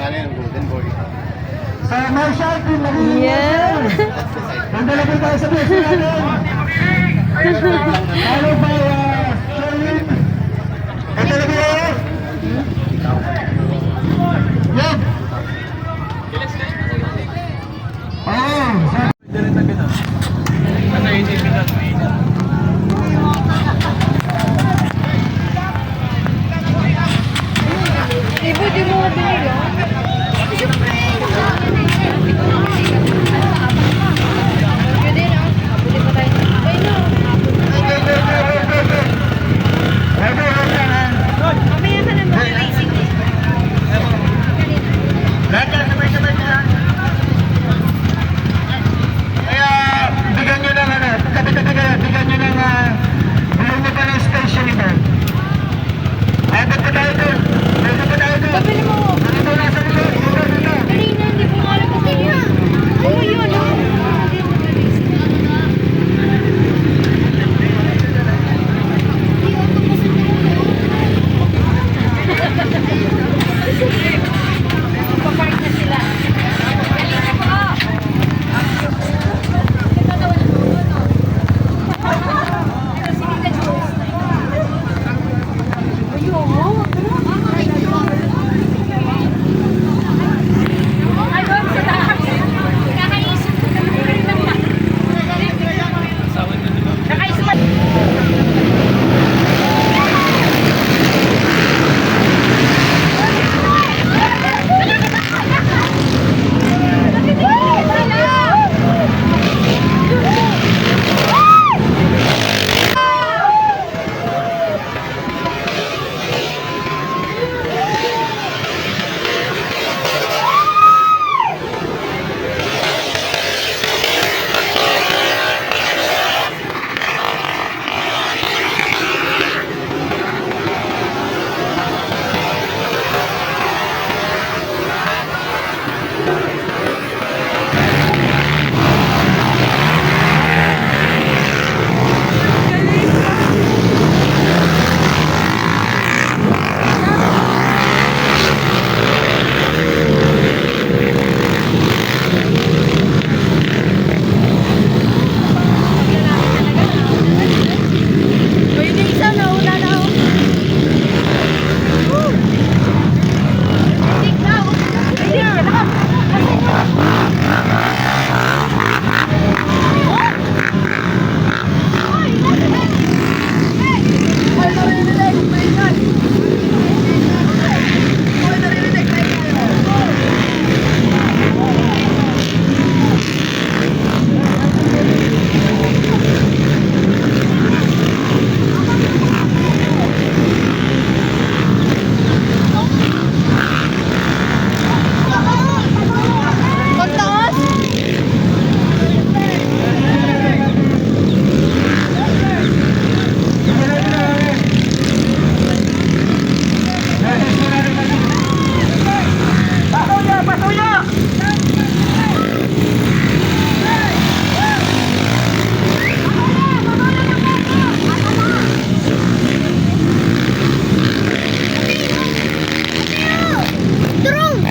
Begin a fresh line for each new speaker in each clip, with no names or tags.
pangalan yung Golden Boy.
Sa Marshall, team magiging
Yeah.
nandala po tayo sa pwesto natin. Follow by Sherwin. Ito na ba yun? Yan.
Ibu, di mo binili. Pwede na. Pwede pa tayo. Ay, no. Mamaya ka na mag-racing eh.
Lahat yan, sabay-sabay nila. Kaya, bigyan nyo ng kapit-kapit kayo, bigyan nyo ng bigyan nyo pa ng station ito. Abot pa tayo doon. Abot pa tayo doon.
Pabili mo.
Ito nasa dito.
Dali na, hindi ko nga alam kung sino yun. Oh, yun. Papark na sila.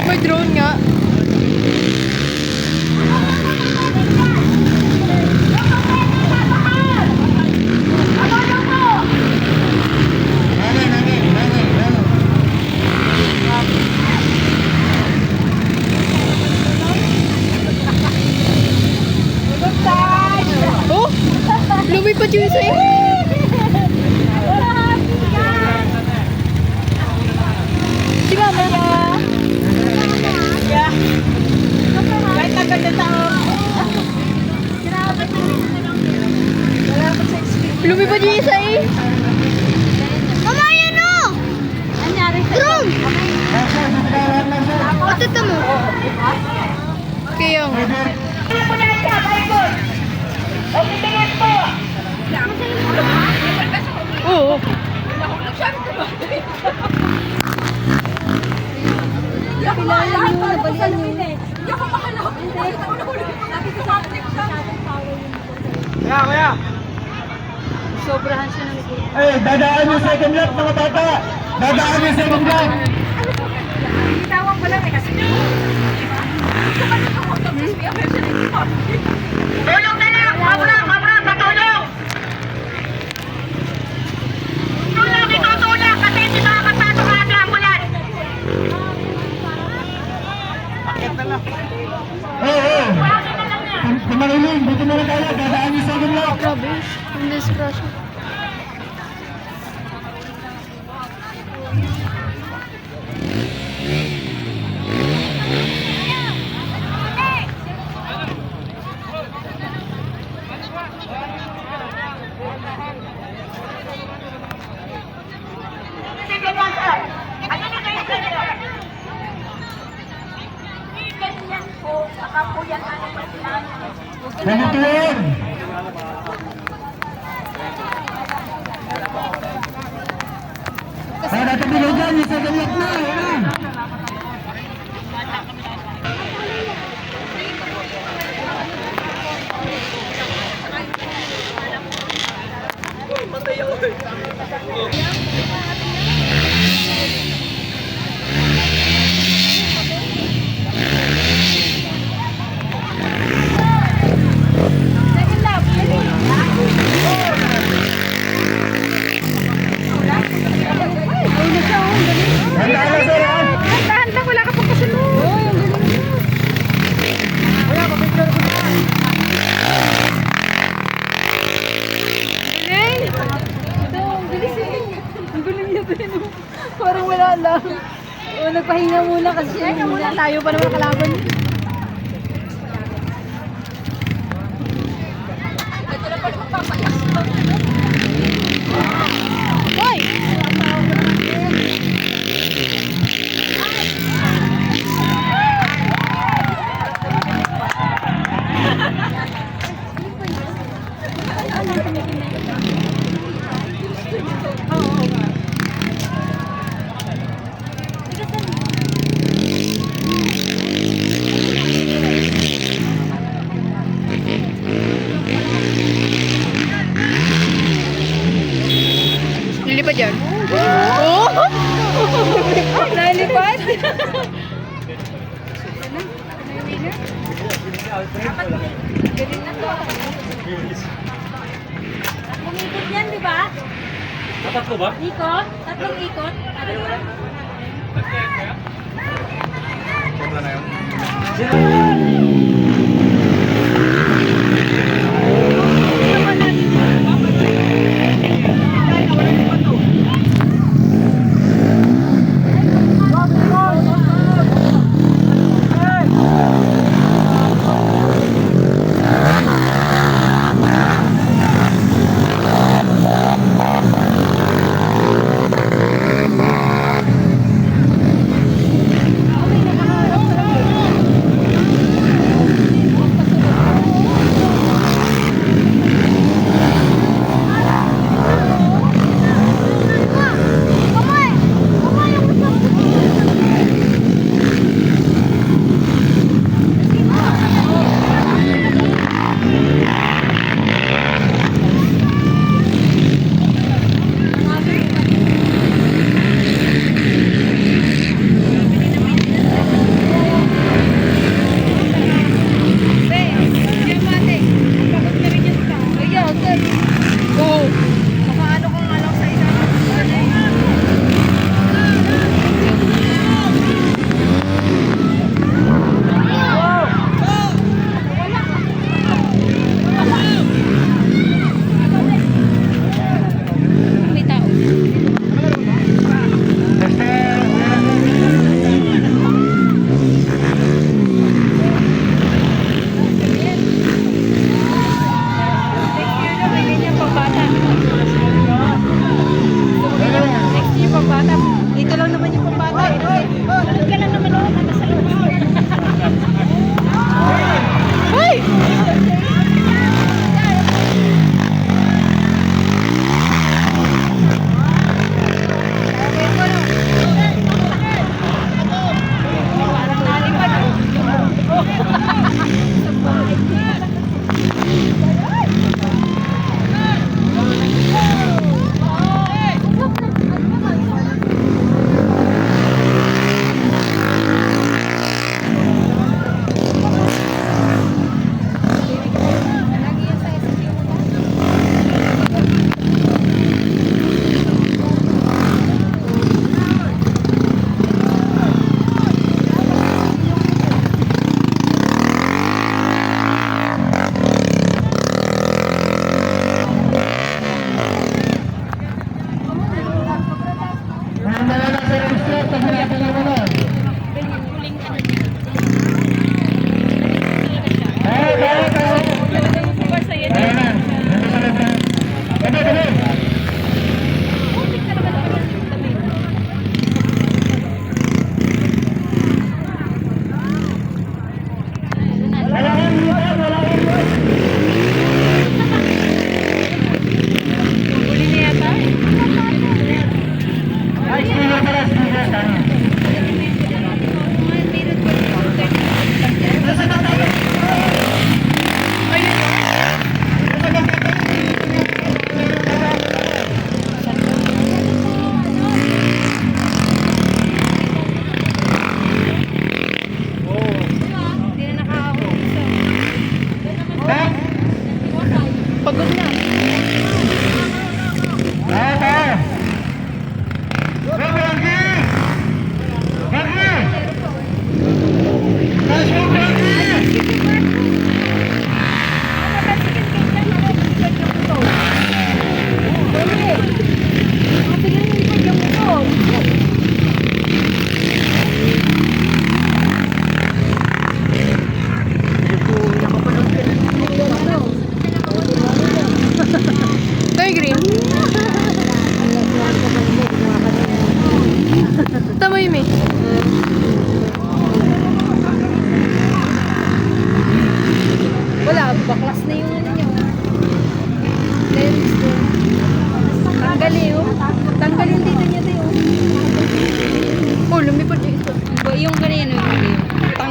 May drone nga. Oh! Lumipad yung isa eh. Si Mama na. Kahit naganda tao. Lumipad yung isa eh. Mama, yan o! Drone! Ito mo. Kaya nga. Oo.
Kaya.
Sobrahan siya ng gulo.
Eh, dadaan yung second lap mga bata. Dadaan yung second lap.
Tawag mo lang eh kasi
Oo. Kumariling, dito muna tayo. Dadaan yung second lock.
Grabe. Ang disgrasya.
Ganito yun. Para tumilugan yung second lock na. Ayan na.
Second lap. Ay, na siya. Oh, galing.
Handaan na sir, ha?
Tahan lang, wala ka pang kasunod. Oo, yung galing mo.
Wala, kapitler ko na.
Galing! Ito, ang bilis eh. Ang galing niya din. Oh. Parang wala lang. O, nagpahinga muna kasi muna. Tayo pa naman kalaban. Hoy! Lilipad yan? Oo! Nalipad? Galing na to. Tatlong ikot yan, di ba?
Tatlo ba?
Ikot? Tatlong ikot?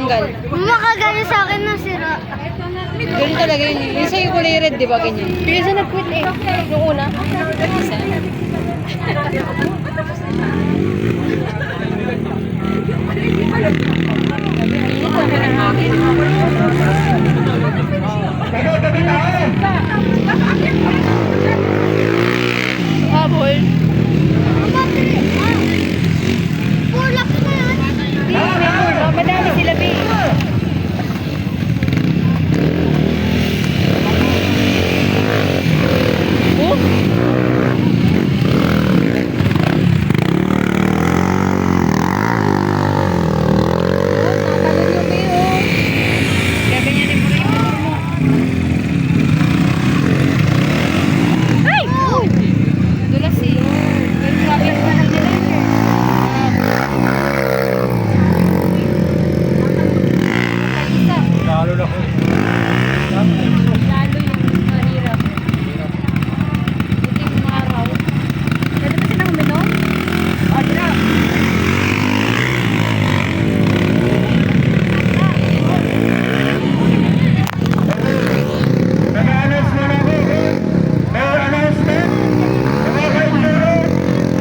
tanggal.
Makagano sa akin na sira.
Ganun talaga yun. Yung sa'yo kulay red, di ba ganyan?
Yung isa nag-quit eh. Yung una.
Isa. Habol.
Pulak na yan.
Madami sila, Bi. Dulas eh. Pero grabe yung mahal nila yun eh. Isa.
Lalo na ko.
Lalo yung mahirap. Ito yung araw. Pwede ba silang uminom? O, tira.
Nag-announce muna ako. May announcement. Mga kaiguro,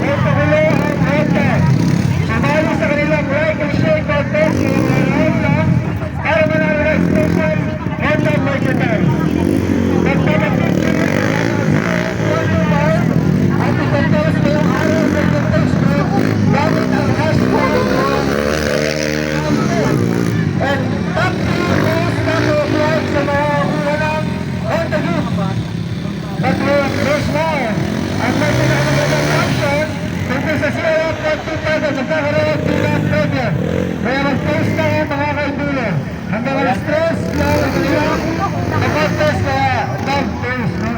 may pakulo ang rota. Sumali sa kanilang like and share contest yung rota para manalo ng special Honda merchandise. Nagpapagpapit sila at i-contest mo yung araw ng contest mo gamit ang hashtag and top 3 most number of likes sa mga unang Honda gift. But there's more. Ang may pinakamagandang caption tungkol sa CRF 2000 nagkakaroon ng last media. Kaya mag-post na yan mga kaibigan. Hanggang alas 3 lang ang kanilang mag-contest kaya mag-post na.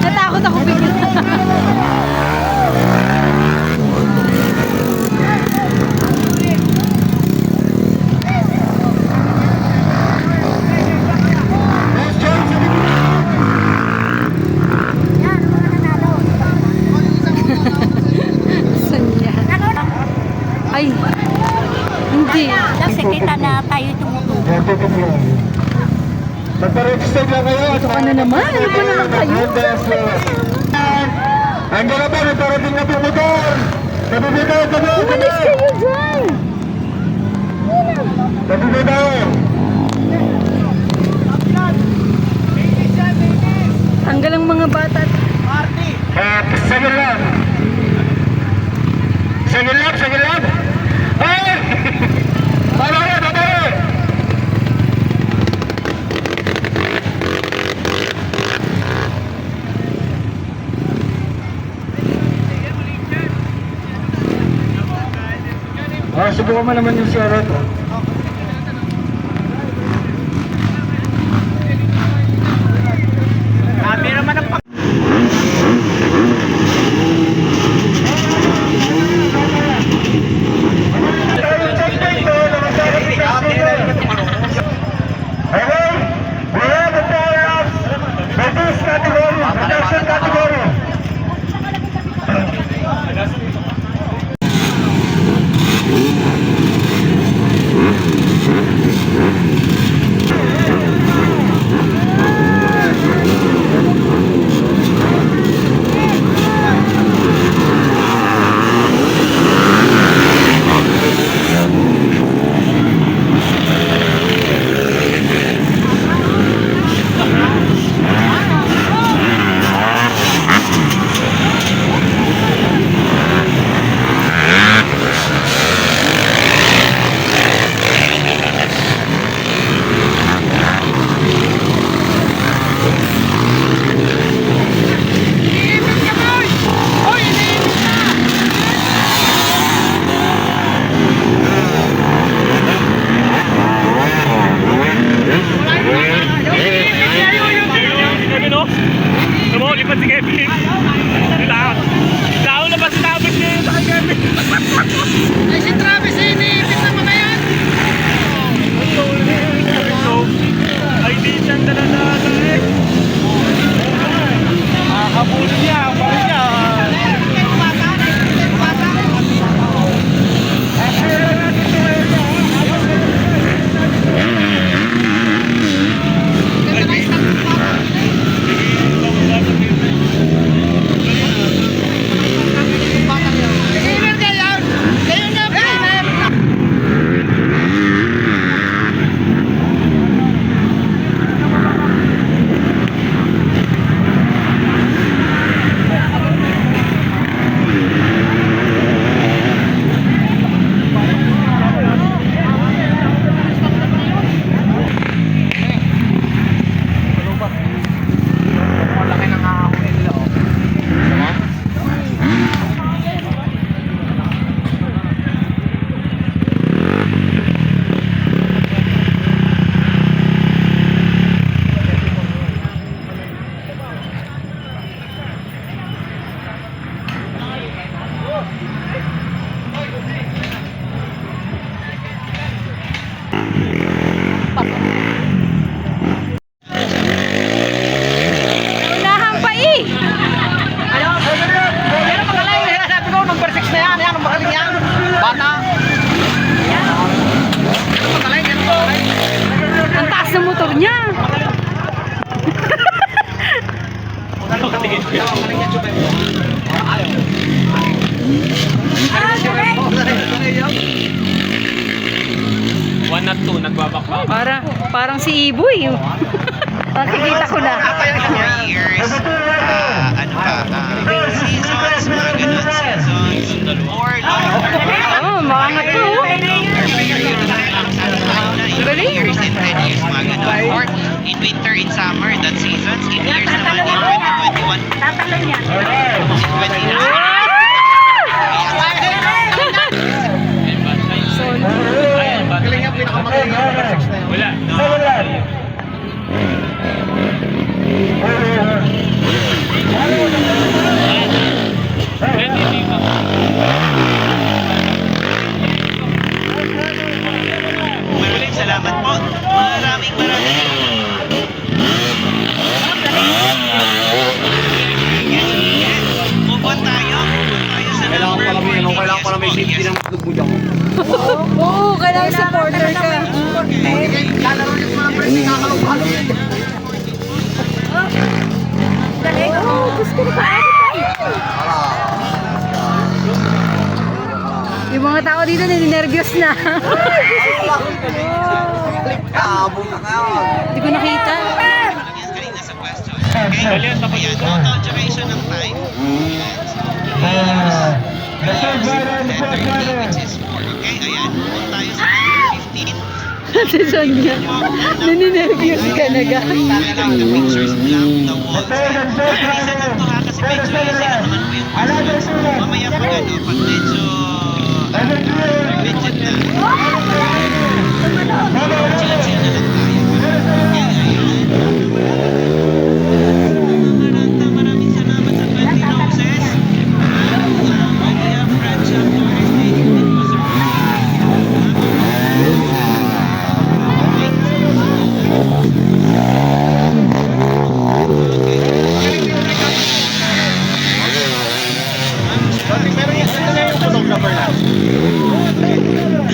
Natakot ako bigla.
Let's join sa
Yan, mga nanalo.
Saan yan? Ay, hindi.
Kasi kita na tayo tumutubo.
Magpa-register lang kayo at
Ano naman? Ano ba naman kayo?
Andiyan na ba? Nagparating na po motor! Nabibitaw!
Umalis kayo dyan!
Nabibitaw!
Tanggal ang mga bata.
Sagil lang! Sagil lang! Sagil lang! Ay! Babari! Babari! Subukan mo naman yung CRF.
Ay, si Travis!
ng motor niya.
One at two, nagbabakbak.
Parang si Iboy. Nakikita ko na.
years, seasons, mga ganun, seasons, or long-term.
Oh, makangat po.
In years and 10 years, mga ganun. Or in winter, in summer, that seasons. In years naman, in 2021,
Tatalo niya.
in 2019.
Wala.
Maraming salamat po. Maraming. Move on tayo. Sa
Kailangan pala may safety ng lubog ako.
Oo, kailangan supporter ka.
Lalaro yung mga pwede kakalo-halo.
Oh, gusto ko pa. Yung mga tao dito nininervyos na.
Kabog na ka.
Hindi ko nakita.
kanina sa question. Okay? Ayan, total duration ng time.
The third rider and the fourth
30,
rider.
which is 4. Okay, ayan. Move tayo sa number 15.
Si Sonia, naninervyos ka na ga.
The pictures blank the walls.
The third and fourth
Isa lang to ha, kasi medyo easy lang naman po yung
Another student.
mamaya pag ano, pag medyo legit na, chill na lang tayo. Okay, ayan. Maraming salamat sa 20 roses. Maria French Torres, thank you po sir.
Meron yung photographer na. Meron yung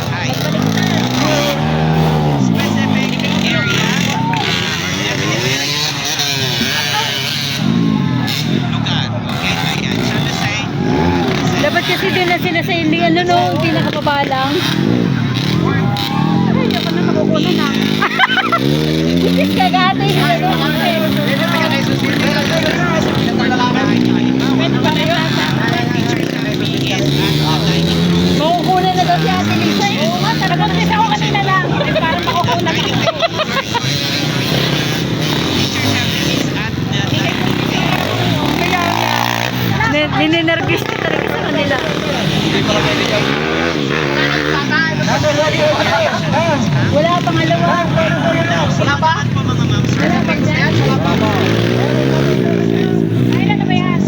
Hi. Specific area. Definitely. Lugar. Okay, ayan. So, let's say,
Dapat kasi din na sinasailing ano no, pinakababa lang. Ay, ako na makukunan na. Bukis kagate yung ano. Makukunan na daw si Ate Lisa. Oo nga, talagang kasi ako kanina lang. Parang makukunan na. Nininervyos ka talaga sa kanila. Wala pangalawa.
Wala pa?
Wala pa dyan. Ilan na ba yan?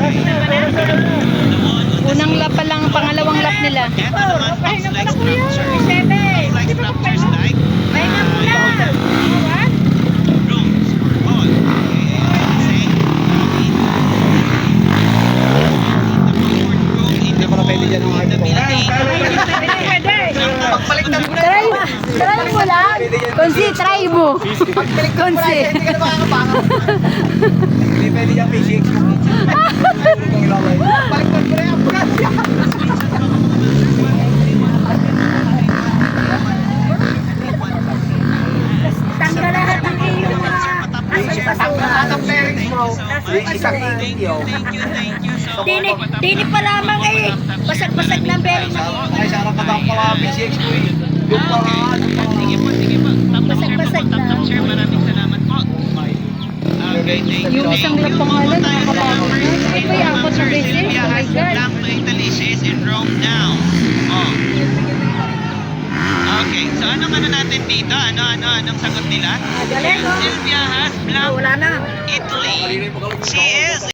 Unang lap pa lang, pangalawang lap nila.
Ito naman, box-like structures. Box-like structures like rooms or hall. Okay, say, in the comfort room, in the building.
Try mo lang. Konsi, try mo. Konsi.
Hindi pwede yung PCX. Baliktad ko na yan.
Tanggal lahat ng iyong mga
Lahat ng pairings mo. Isang video.
Thank you so much.
Dini pa lamang eh. Basag-basag ng bearing.
Ay, sa harap na lang pala PCX ko eh. Yung paraan.
Sige po.
Basag-basag na.
Tap share. Maraming salamat po. Okay, thank you.
Yung isang lap pangalan, nakakapagod. Ay, pa yung apat na beses.
Sylvia
Oh my
has
God.
Blanc to Italy. She is in Rome now. Oh. Okay, so anong ano natin dito? Anong sagot nila?
Galing, oh.
Sylvia has Blanc
Wala na.
Italy. She is